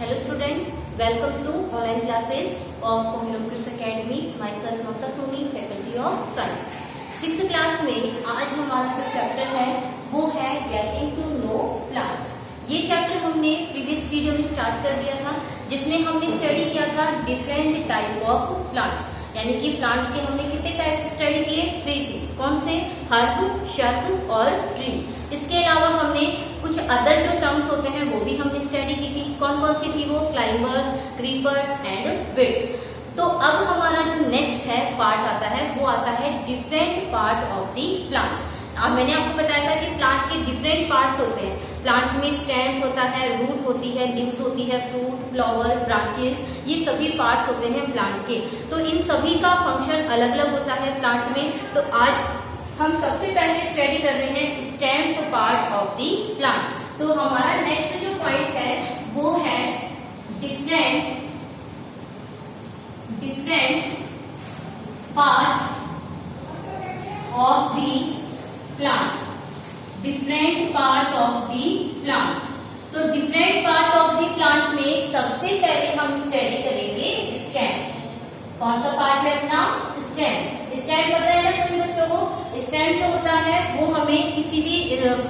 Hello students, welcome to online classes of Comilocrits Academy. Myself Mamta Soni, faculty of science. 6th class में आज हमारा जो chapter है वो है गेटिंग टू नो प्लांट्स। ये चैप्टर हमने प्रीवियस वीडियो में स्टार्ट कर दिया था, जिसमें हमने स्टडी किया था डिफरेंट टाइप ऑफ प्लांट्स। यानी कि प्लांट्स के हमने कितने टाइप स्टडी किए? 3 थे। कौन से? हर्ब, शर्ब और ट्री। इसके अलावा हमने कुछ अदर जो टर्म्स होते हैं वो भी हमने स्टडी की थी। कौन कौन सी थी वो? Climbers, creepers and weeds. तो अब हमारा जो नेक्स्ट है पार्ट आता है वो आता है different part of the plant. अब मैंने आपको बताया था कि प्लांट के डिफरेंट पार्ट्स होते हैं। प्लांट में स्टेम होता है, रूट होती है, लीव्स होती है, फ्रूट, फ्लावर, ब्रांचेस, ये सभी पार्ट्स होते हैं प्लांट के। तो इन सभी का फंक्शन अलग अलग होता है प्लांट में। तो आज हम सबसे पहले स्टडी कर रहे हैं stem part of the plant. तो हमारा नेक्स्ट जो पॉइंट है वो है different part of the plant. Different part of the plant. तो different part of the plant में सबसे पहले हम स्टडी करेंगे स्टेम। कौन सा पार्ट है अपना? स्टेम। स्टेम पता है ना सभी बच्चों को? स्टेम जो होता है वो हमें किसी भी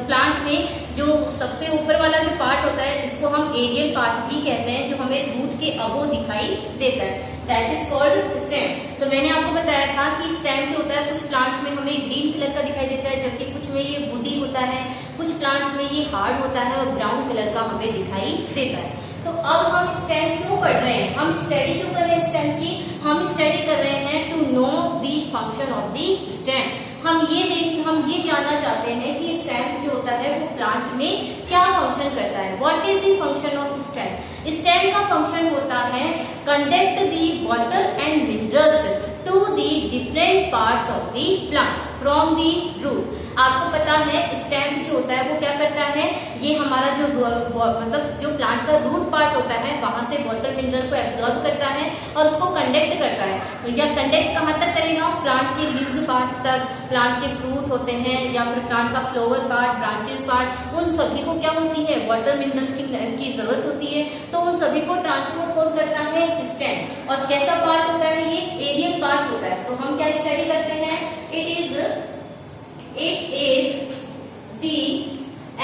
प्लांट में जो सबसे ऊपर वाला जो पार्ट होता है इसको हम एरियल पार्ट भी कहते हैं, जो हमें रूट के अबो दिखाई देता है। That is called stem. तो मैंने आपको बताया था कि स्टेम जो होता है कुछ प्लांट्स में हमें ग्रीन कलर का दिखाई देता है, जबकि कुछ में ये वुडी होता है, कुछ प्लांट्स में ये हार्ड होता है और ब्राउन कलर का हमें दिखाई देता है। तो अब हम स्टेम क्यों पढ़ रहे हैं? हम स्टडी क्यों कर रहे हैं स्टेम की? हम स्टडी कर रहे हैं to know the function of the stem. हम ये जानना चाहते हैं कि स्टेम जो होता है वो प्लांट में क्या फंक्शन करता है। What is the function of stem? Stem का फंक्शन होता है conduct the water and minerals to the different parts of the plant from the root. आपको पता है स्टेम जो होता है वो क्या करता है, ये हमारा जो मतलब जो प्लांट का रूट पार्ट होता है वहां से वाटर मिनरल को एब्जॉर्ब करता है और उसको कंडक्ट करता है। या कंडक्ट कहाँ तक करेगा? प्लांट के लीव्स पार्ट तक, प्लांट के फ्रूट होते हैं या फिर प्लांट का फ्लावर पार्ट, ब्रांचेस पार्ट, उन सभी को क्या होती है? वाटर मिनरल की जरूरत होती है। तो उन सभी को ट्रांसपोर्ट कौन करता है? स्टेम। और कैसा पार्ट होता है? ये एरियल पार्ट होता है। तो हम क्या स्टडी करते हैं? It is the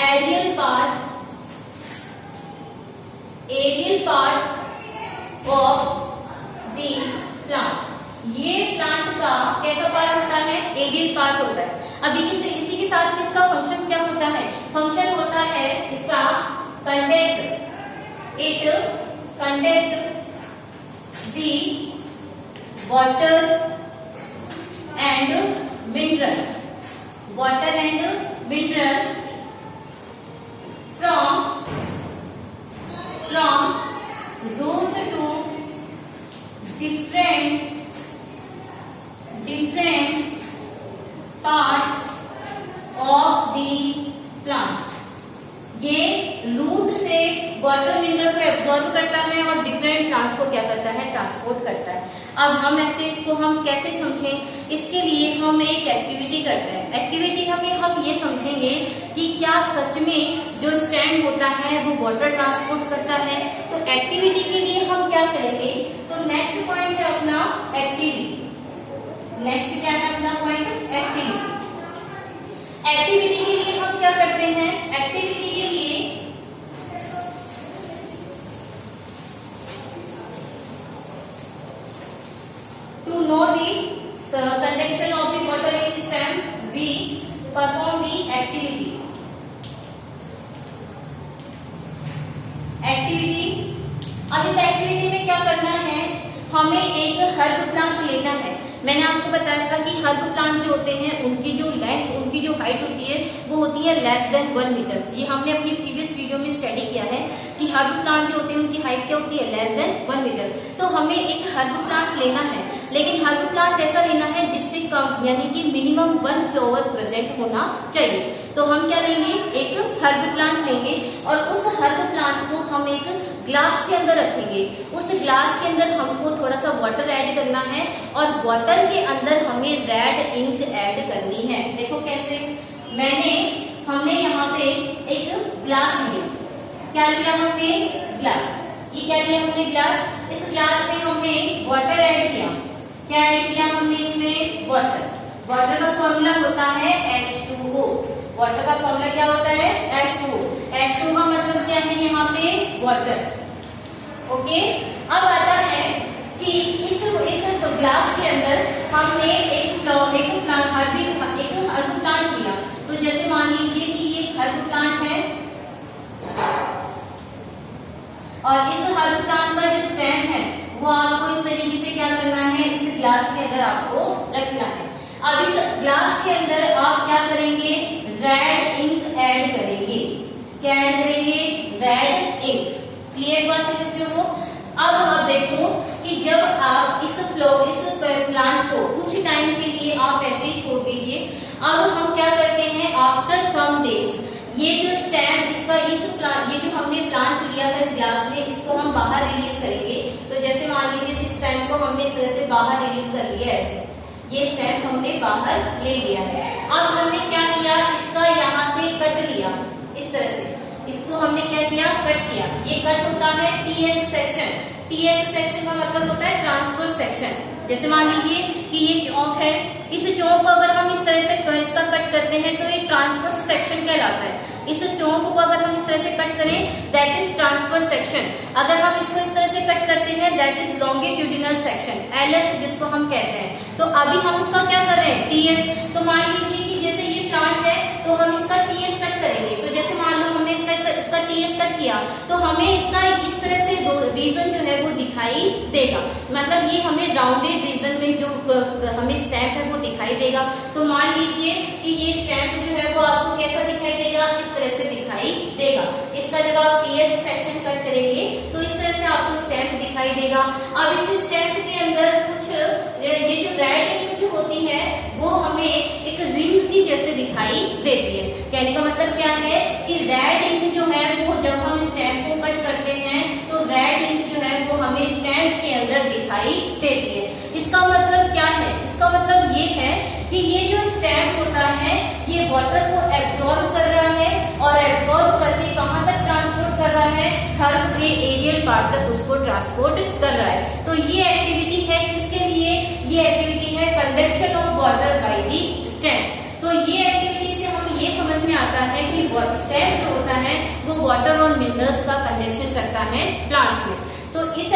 aerial part of the plant। ये प्लांट का कैसा पार्ट होता है? एरियल पार्ट होता है। अभी इसी के साथ में इसका फंक्शन क्या होता है? फंक्शन होता है इसका conduct. It conduct the water and mineral from root to different parts of the plant। ये रूट से वाटर मिनरल को एब्जॉर्ब करता है और डिफरेंट प्लांट्स को क्या करता है? ट्रांसपोर्ट करता है। अब हम इसको हम कैसे समझें? इसके लिए हम एक एक्टिविटी करते हैं। एक्टिविटी हम ये समझेंगे कि क्या सच में जो स्टेम होता है वो वाटर ट्रांसपोर्ट करता है। तो एक्टिविटी के लिए हम क्या करेंगे? तो नेक्स्ट पॉइंट है अपना एक्टिविटी। नेक्स्ट क्या है अपना पॉइंट? एक्टिविटी। एक्टिविटी के लिए हम क्या करते हैं? एक्टिविटी के लिए to know the conduction of the water in the stem, we perform the activity। अब इस एक्टिविटी में क्या करना है? हमें एक हर्ब प्लांट लेना है। मैंने आपको बताया था कि हर्ब प्लांट जो होते हैं उनकी जो लेंथ, उनकी जो हाइट होती है वो होती है लेस देन 1 मीटर। ये हमने अपनी प्रीवियस वीडियो में स्टडी किया है कि हर्ब प्लांट जो होते हैं उनकी हाइट क्या होती है? Less than 1 metre. तो हमें एक हर्ब प्लांट लेना है, लेकिन हर्ब प्लांट ऐसा लेना है जिसमें कम यानी कि मिनिमम 1 फ्लावर प्रेजेंट होना चाहिए। तो हम क्या लेंगे? एक हर्ब प्लांट लेंगे और उस हर्ब प्लांट को हम एक ग्लास के अंदर रखेंगे। उस ग्लास के अंदर हमको थोड़ा सा वाटर ऐड करना है और वाटर के अंदर हमें रेड इंक ऐड करनी है। देखो कैसे? हमने यहाँ पे एक ग्लास लिया। क्या लिया हमने? ग्लास। ये क्या किया हमने ग्लास, इस ग्लास में हमने वाटर ऐड किया। क्या ऐड किया हमने इसमें? वाटर। वाटर का फॉर्मूला होता है H2O। वाटर का फॉर्मूला क्या होता है? H2O। H2O का मतलब क्या है यहाँ पे? वाटर। ओके, अब आता है कि इस ग्लास के अंदर हमने एक प्लांट हर्ब प्लांट लिया। तो जैसे मान लीजिए कि ये हर्ब प्लांट है और इस हर्ब प्लांट का जो स्टेम है वो आपको इस तरीके से क्या करना है, इस ग्लास के अंदर आपको रखना है। अब इस ग्लास के अंदर आप क्या करेंगे? रेड इंक ऐड करेंगे। क्या ऐड करेंगे? Red ink. क्लियर बात है बच्चों को? अब आप देखो कि जब आप इस प्लांट को कुछ टाइम के लिए आप ऐसे ही छोड़ दीजिए। अब हम क्या करते हैं, आफ्टर सम डेज ये जो स्टेम इसका ये जो हमने प्लांट लिया है इस ग्लास में, इसको हम बाहर रिलीज करेंगे। तो जैसे मान लीजिए इस स्टेम को हमने इस तरह से बाहर रिलीज कर लिया, ऐसे ये स्टेम हमने बाहर ले लिया है। अब हमने क्या किया, इसका यहाँ से कट लिया इस तरह से, इसको हमने क्या किया? कट किया। ये कट होता है TS सेक्शन। TS सेक्शन का मतलब होता है ट्रांसफर सेक्शन। जैसे मान लीजिए कि ये चौक है, इस चौक को अगर हम इस तरह से इसका कट करते हैं तो ये ट्रांसफर सेक्शन कहलाता है। इस चौक को अगर हम इस तरह से कट करें दैट इज ट्रांसफर सेक्शन। अगर हम इसको इस तरह से कट करते हैं that is longitudinal section, LS जिसको हम कहते हैं। तो अभी हम इसका क्या कर रहे हैं? TS। तो मान लीजिए कि जैसे ये प्लांट है तो हम इसका TS कट करेंगे। तो जैसे मान लो हमने इसका TS कट किया तो हमें इसका इस तरह से रीजन जो है वो दिखाई देगा। मतलब ये हमें राउंडेड रीजन में जो हमें स्टैम्प है वो दिखाई देगा। तो मान लीजिए कि ये स्टैम्प जो है वो आपको कैसा दिखाई देगा? इस तरह से दिखाई देगा। इसका जब आप TS सेक्शन कट करेंगे तो इस तरह से आपको स्टैम्प दिखाई देगा। अब इस स्टैम्प के अंदर कुछ ये जो रेड इंक जो होती है वो हमें एक रिंग की जैसे दिखाई देती है। कहने का मतलब क्या है कि रेड इंक जो है वो जब हम स्टैम्प को कट करते हैं तो रेड इंक जो है वो हमें स्टैम्प के अंदर दिखाई देती है। इसका मतलब क्या है? इसका मतलब ये है कि ये जो स्टैम्प होता है ये वाटर को एब्जॉर्ब कर रहा है और एब्जॉर्ब करके कहाँ तक ट्रांसपोर्ट कर रहा है? हर्ब के एरियल पार्ट तक उसको ट्रांसपोर्ट कर रहा है। तो ये एक्टिविटी है किसके लिए? ये एक्टिविटी है conduction of water by the stem. तो ये एक्टिविटी से हमें ये समझ में आता है कि स्टेम जो होता है वो वाटर और मिनरल्स का कंडक्शन करता है प्लांट्स में। तो इस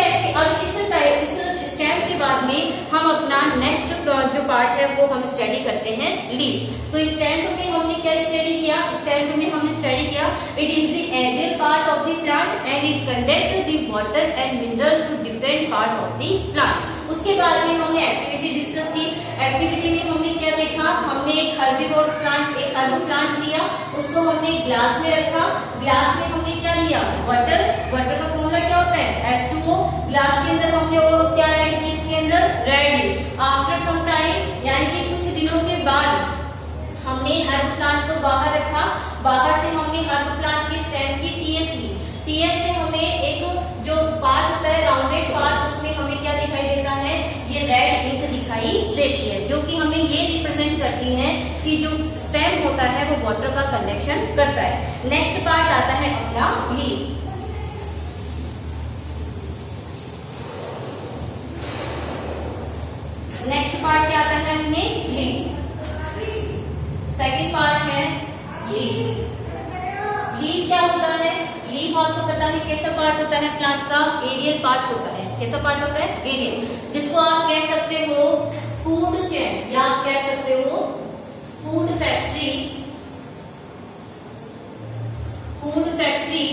स्टेम के बाद में हम अपना नेक्स्ट जो पार्ट है वो हम स्टडी करते हैं लीफ। तो स्टेम में हमने क्या स्टडी किया? स्टेम में हमने स्टडी किया it is the aerial part of the plant and it conduct the water and mineral to different part of the plant. उसके बाद में हमने एक्टिविटी डिस्कस की। एक्टिविटी में हमने क्या देखा? हमने एक हर्बिवोरस प्लांट, एक हर्ब प्लांट लिया, उसको हमने ग्लास में रखा। ग्लास में हमने क्या लिया? वाटर। वाटर का फॉर्मूला क्या होता है? H2O। ग्लास के अंदर हमने और क्या ऐड की? इसके अंदर red ink. After some time यानी कि कुछ दिनों के बाद हमने हर्ब प्लांट को बाहर रखा। बाहर से हमने हर्ब प्लांट की स्टेम की TS ली। TS से हमें एक जो पार्ट होता है राउंडेड पार्ट, उसमें हमें क्या दिखाई देता है? ये रेड इंक दिखाई देती है जो कि हमें ये रिप्रेजेंट करती है कि जो स्टेम होता है वो वाटर का कंडक्शन करता है। नेक्स्ट पार्ट आता है अपना लीफ। नेक्स्ट पार्ट क्या आता है अपने? लीफ। सेकंड पार्ट है लीफ। लीफ क्या होता है? लीफ आपको पता है कैसा पार्ट होता है प्लांट का? एरियल पार्ट होता है। कैसा पार्ट होता है? एरियल, जिसको आप कह सकते हो फूड चेन या आप कह सकते हो फूड फैक्ट्री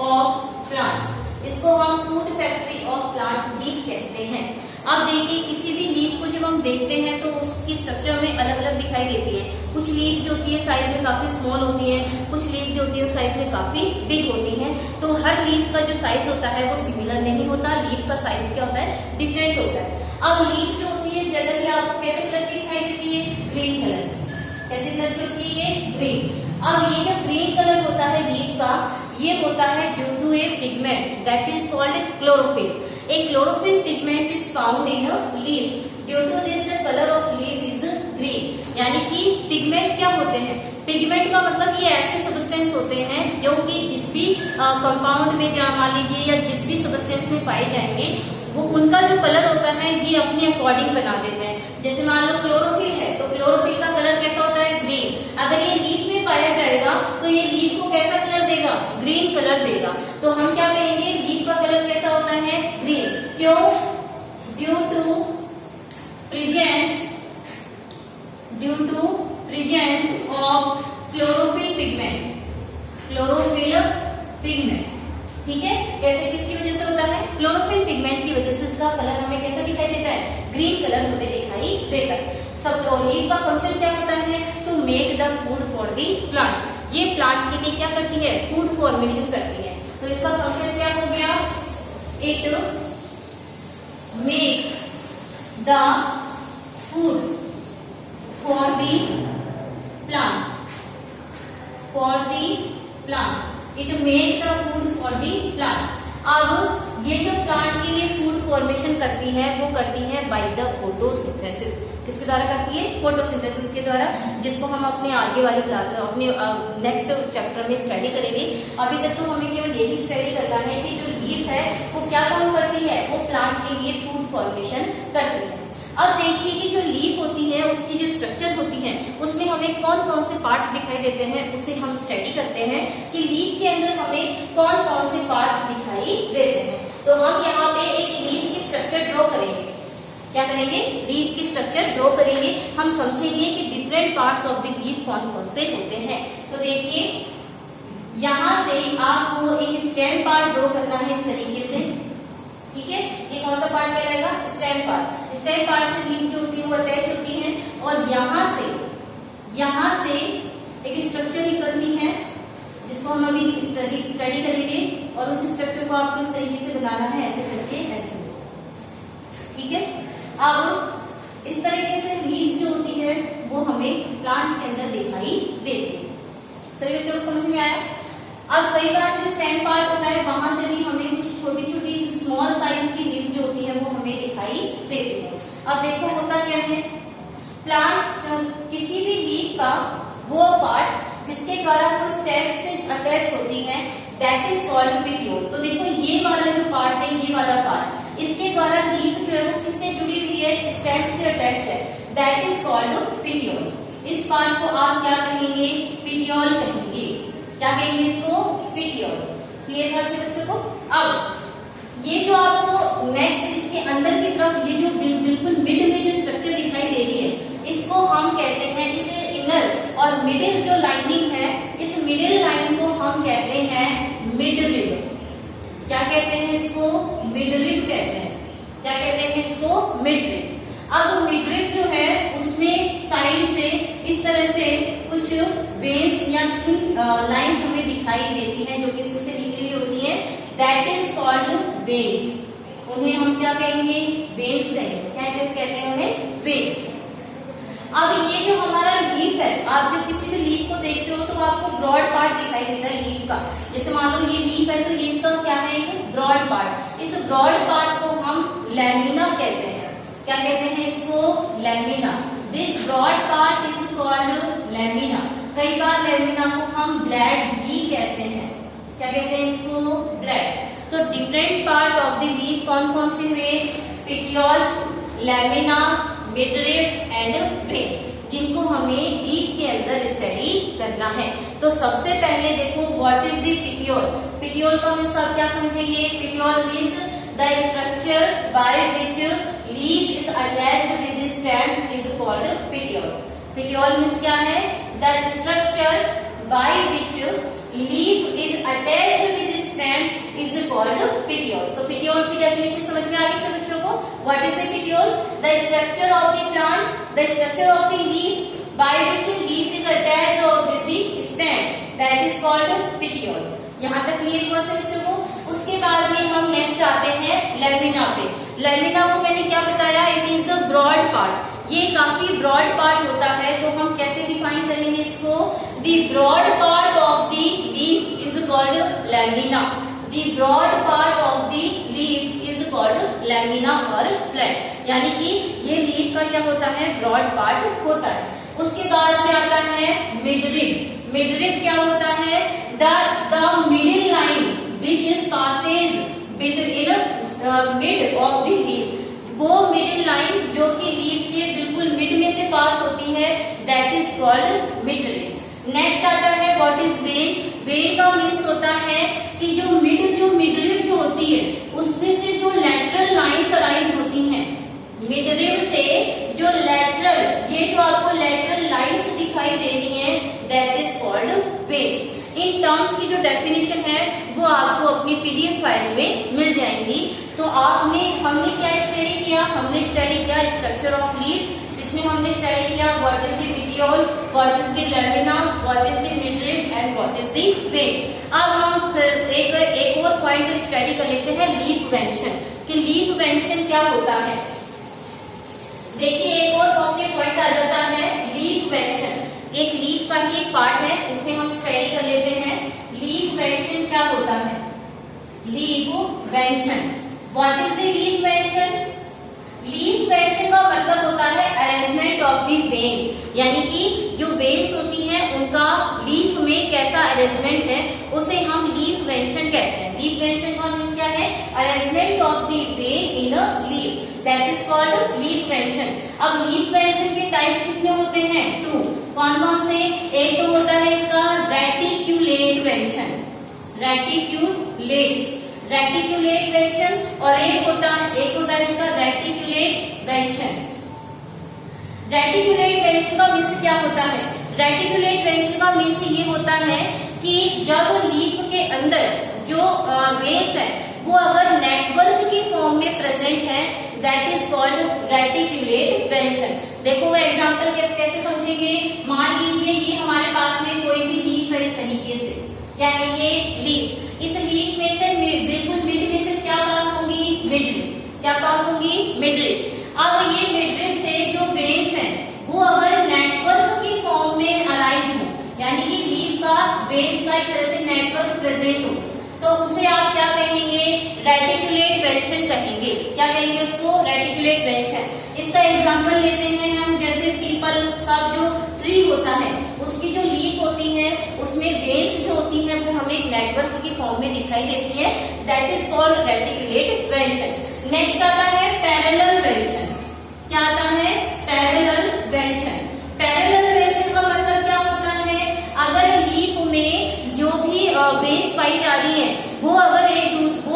ऑफ प्लांट। इसको हम फूड फैक्ट्री ऑफ प्लांट भी कहते हैं। अब देखिए किसी भी लीफ को जब हम देखते हैं तो उसकी स्ट्रक्चर हमें अलग अलग दिखाई देती है। कुछ लीफ जो होती है साइज में काफी स्मॉल होती है, कुछ लीफ जो होती है साइज में काफी बिग होती है। तो हर लीफ का जो साइज होता है वो सिमिलर नहीं होता। लीफ का साइज क्या होता है? डिफरेंट होता है। अब लीफ जो होती है जनरली आपको कैसे कलर की दिखाई देती है? Green colour. कैसे कलर की होती है? ये ग्रीन। अब ये जो ग्रीन कलर होता है लीफ का, ये होता है due to a pigment that is called chlorophyll. A chlorophyll pigment is found in a leaf. Due to this, the color of leaf is green. यानी कि पिगमेंट क्या होते हैं? पिगमेंट का मतलब ये ऐसे सब्सटेंस होते हैं जो कि जिस भी कंपाउंड में या मान लीजिए या जिस भी सब्सटेंस में पाए जाएंगे वो उनका जो कलर होता है ये अपने अकॉर्डिंग बना देते हैं। जैसे मान लो क्लोरोफिल है तो क्लोरोफिल का कलर कैसा होता है? ग्रीन। अगर ये लीफ में पाया जाएगा तो ये लीफ को कैसा कलर देगा? ग्रीन कलर देगा। तो हम क्या कहेंगे? लीफ का कलर कैसा होता है? ग्रीन। क्यों? Due to presence of chlorophyll pigment. ठीक है, कैसे किसकी वजह से होता है? क्लोरोफिल पिगमेंट की वजह से इसका कलर हमें कैसा दिखाई देता है? ग्रीन कलर हमें दिखाई देता है। सब लीफ का फंक्शन क्या होता है? To make the food for the plant. ये प्लांट के लिए क्या करती है? फूड फॉर्मेशन करती है। तो इसका फंक्शन क्या हो गया? It make the food for the plant. It make the food for the plant. अब ये जो प्लांट के लिए फूड फॉर्मेशन करती है वो करती है बाय द फोटोसिंथेसिस। किसके द्वारा करती है? फोटोसिंथेसिस के द्वारा, जिसको हम अपने आगे वाली क्लास अपने नेक्स्ट चैप्टर में स्टडी करेंगे। अभी तक तो हमें केवल यही स्टडी करना है कि जो लीफ है वो क्या काम करती है? वो प्लांट के लिए फूड फॉर्मेशन करती है। अब देखिए कि जो लीफ होती है उसकी जो स्ट्रक्चर होती है उसमें हमें कौन कौन से पार्ट्स दिखाई देते हैं उसे हम स्टडी करते हैं कि लीफ के अंदर हमें कौन कौन से पार्ट्स दिखाई देते हैं। तो हम यहाँ पे एक लीफ की स्ट्रक्चर ड्रॉ करेंगे। क्या करेंगे? लीफ की स्ट्रक्चर ड्रॉ करेंगे। हम समझेंगे कि different parts of the leaf कौन कौन से होते हैं। तो देखिए यहाँ से आपको एक स्टेम पार्ट ड्रॉ करना है इस तरीके से। ठीक है, ये कौन सा पार्ट कहलाएगा? Stem part. स्टेम पार्ट से लीफ जो होती है वो अटैच होती है और यहाँ से एक स्ट्रक्चर निकलती है जिसको हम अभी स्टडी करेंगे और उस स्ट्रक्चर को आपको इस तरीके से बनाना है, ऐसे करके ऐसे। ठीक है, अब इस तरीके से लीफ जो होती है वो हमें प्लांट्स के अंदर दिखाई देती है। सभी बच्चों को समझ में आया? अब कई बार जो स्टेम पार्ट होता है वहां से भी हमें कुछ छोटी छोटी स्मॉल साइज की लीफ जो होती है वो हमें दिखाई देती है। अब देखो होता क्या है? प्लांट्स किसी भी लीफ का वो पार्ट जिसके द्वारा वो स्टेम से अटैच होती है दैट इज कॉल्ड पेटियोल। तो देखो ये वाला जो पार्ट है, ये वाला पार्ट, इसके द्वारा लीफ जो है वो किससे जुड़ी हुई है? स्टेम से अटैच है, दैट इज कॉल्ड पेटियोल। इस पार्ट को आप क्या कहेंगे? पेटियोल कहेंगे। क्या कहेंगे इसको? पेटियोल। क्लियर है सभी बच्चों को? अब ये जो आपको नेक्स्ट इसके अंदर की तरफ ये जो बिल्कुल मिड में जो स्ट्रक्चर दिखाई दे रही है इसको हम कहते हैं, इसे इनर और मिडिल जो लाइनिंग है इस मिडिल लाइन को हम कहते हैं मिड रिब। क्या कहते हैं इसको? मिड रिब कहते हैं। क्या कहते हैं इसको? Mid rib. अब मिड रिब जो है उसमें साइड से इस तरह से कुछ वेव्स या लाइंस हमें दिखाई देती हैं जो कि इसमें से निकली हुई होती है, दैट इज कॉल्ड वेव्स। उन्हें हम क्या कहेंगे? वेव्स कहेंगे। क्या कहते हैं उन्हें? वेव्स। अब ये जो हमारा लीफ है, आप जब किसी भी लीफ को देखते हो तो आपको ब्रॉड पार्ट दिखाई देता है लीफ का। जैसे मान लो ये लीफ है तो ये इसका क्या है? एक ब्रॉड पार्ट। इस ब्रॉड पार्ट को हम लैमिना कहते हैं। क्या कहते हैं इसको? Lamina. This broad part is called lamina. कई बार लैमिना को हम ब्लैड भी कहते हैं। क्या कहते हैं इसको? ब्लैड। तो different part of the leaf कौन कौन से हुए? Petiole, lamina, midrib and brain, जिनको हमें लीफ के अंदर स्टडी करना है। तो सबसे पहले देखो what is the petiole. Petiole का हम सब क्या समझेंगे? Petiole means the structure by which leaf is attached with the stem is called petiole. Petiole means क्या है? The structure by which leaf is attached with stem is called petiole. तो petiole की definition समझ में आ गई सब बच्चों को? What is the petiole? The structure of the plant, the structure of the leaf by which leaf is attached with the stem, that is called petiole. यहाँ तक क्लियर हुआ सब बच्चों को? उसके बाद में हम नेक्स्ट आते हैं लैमिना पे। लैमिना को मैंने क्या बताया? It is the broad part. ये काफी ब्रॉड पार्ट होता है, तो हम कैसे डिफाइन करेंगे इसको? The broad part of the leaf is called lamina. The broad part of the leaf is called lamina और फ्लैट। यानी कि ये लीफ का क्या होता है, ब्रॉड पार्ट होता है। उसके बाद में आता है मिडरिब। मिडरिब क्या होता है, the middle line which is passes between mid of the leaf, वो मिडिल लाइन जो कि लीफ के बिल्कुल मिड में से पास होती है, that is called midrib. Next आता है व्हाट इज वेन। वेन का मीन्स होता है कि जो मिडरिब जो होती है उससे से जो लेटरल लाइंस अराइज होती हैं, मिडरिब से जो लेटरल, ये जो आपको लेटरल लाइंस दिखाई दे रही हैं, that is called veins. In terms की जो डेफिनेशन है वो आपको अपनी पीडीएफ फाइल में मिल जाएंगी। तो हमने क्या स्टडी किया, हमने स्टडी किया स्ट्रक्चर ऑफ लीफ, जिसमें हमने स्टडी किया what is the petiole, what is the lamina, what is the midrib and what is the when. अब हम एक और पॉइंट स्टडी कर लेते हैं, लीफ वेंशन, कि लीफ वेंशन क्या होता है। देखिए एक और पॉइंट आ जाता है लीफ वेंशन। एक लीफ का ही एक पार्ट है, उसे हम स्टडी कर लेते हैं। लीफ वेंशन क्या होता है, leaf venation, what is the leaf venation. Leaf venation का मतलब होता है अरेंजमेंट ऑफ द वेन, यानी कि जो वेन्स होती हैं उनका लीफ में कैसा अरेंजमेंट है, उसे हम लीफ वेंशन कहते हैं। लीफ वेंशन का मीन्स क्या है, arrangement of the vein in a leaf, that is called leaf venation. अब लीफ वेंशन के टाइप्स कितने होते हैं, 2। कौन कौन से, एक तो होता है इसका रेटिक्यूलेट वेंशन, रेटिक्यूलेट वेंशन, और एक होता है इसका रेटिक्यूलेट वेंशन। रेटिक्यूलेट वेंशन का मीन्स क्या होता है, रेटिक्यूलेट वेंशन का मीन्स ये होता है कि जब लीफ के अंदर जो वेन्स है वो अगर नेटवर्क की फॉर्म में प्रेजेंट है, दैट इज कॉल्ड रेटिक्यूलेट वेंशन। देखो एग्जांपल कैसे समझेंगे, मान लीजिए ये हमारे पास में कोई भी लीफ है इस तरीके से, क्या है ये लीफ, इस लीफ में से बिल्कुल मिड में से क्या पास होंगी, मिडरिब, क्या पास होंगी, मिडरिब। अब ये मिडरिब से जो वेन्स हैं वो अगर नेटवर्क की फॉर्म में अराइज हो, यानी कि लीफ का वेन्स का इस तरह से नेटवर्क प्रेजेंट हो, तो उसे आप क्या कहेंगे, रेटिक्यूलेट वेंशन कहेंगे। क्या कहेंगे उसको, रेटिक्यूलेट वेंशन। इसका एग्जांपल लेते हैं हम, जैसे पीपल का जो ट्री होता है उसकी जो लीफ होती है उसमें वेन्स जो होती है वो हमें एक नेटवर्क की फॉर्म में दिखाई देती है, दैट इज कॉल्ड रेटिक्यूलेट वेंशन। नेक्स्ट आता है पैरेलल वेंशन। क्या आता है, पैरेलल वेंशन। पैरेलल वेंशन का मतलब क्या होता है, अगर लीफ में जो भी वेन्स पाई जा रही है वो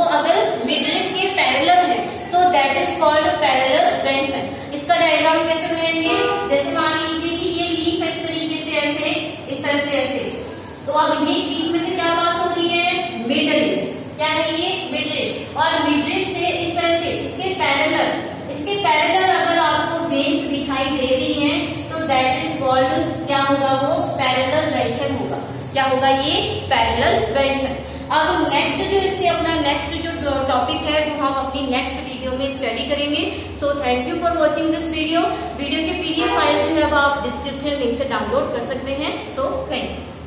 अगर मिडरिब के पैरेलल है, तो दैट इज कॉल्ड पैरेलल वेंशन। इसका डायग्राम कैसे बनाएंगे, जैसे मान लीजिए कि ये लीफ है इस तरीके से, ऐसे इस तरह से ऐसे, तो अब ये लीफ में से क्या पास हो रही है, मिडरिब, क्या है ये, मिडरिब, और मिडरिब से इस तरह से इसके पैरेलल अगर आपको वेन्स दिखाई दे रही हैं, तो दैट इज कॉल्ड, क्या होगा वो, पैरेलल वेंशन होगा। क्या होगा, ये पैरेलल वेंशन। अब नेक्स्ट जो इससे अपना नेक्स्ट जो टॉपिक है वो हम अपनी नेक्स्ट वीडियो में स्टडी करेंगे। So thank you for watching this video. Video की पीडीएफ फाइल जो है वो आप डिस्क्रिप्शन लिंक से डाउनलोड कर सकते हैं। So thank you.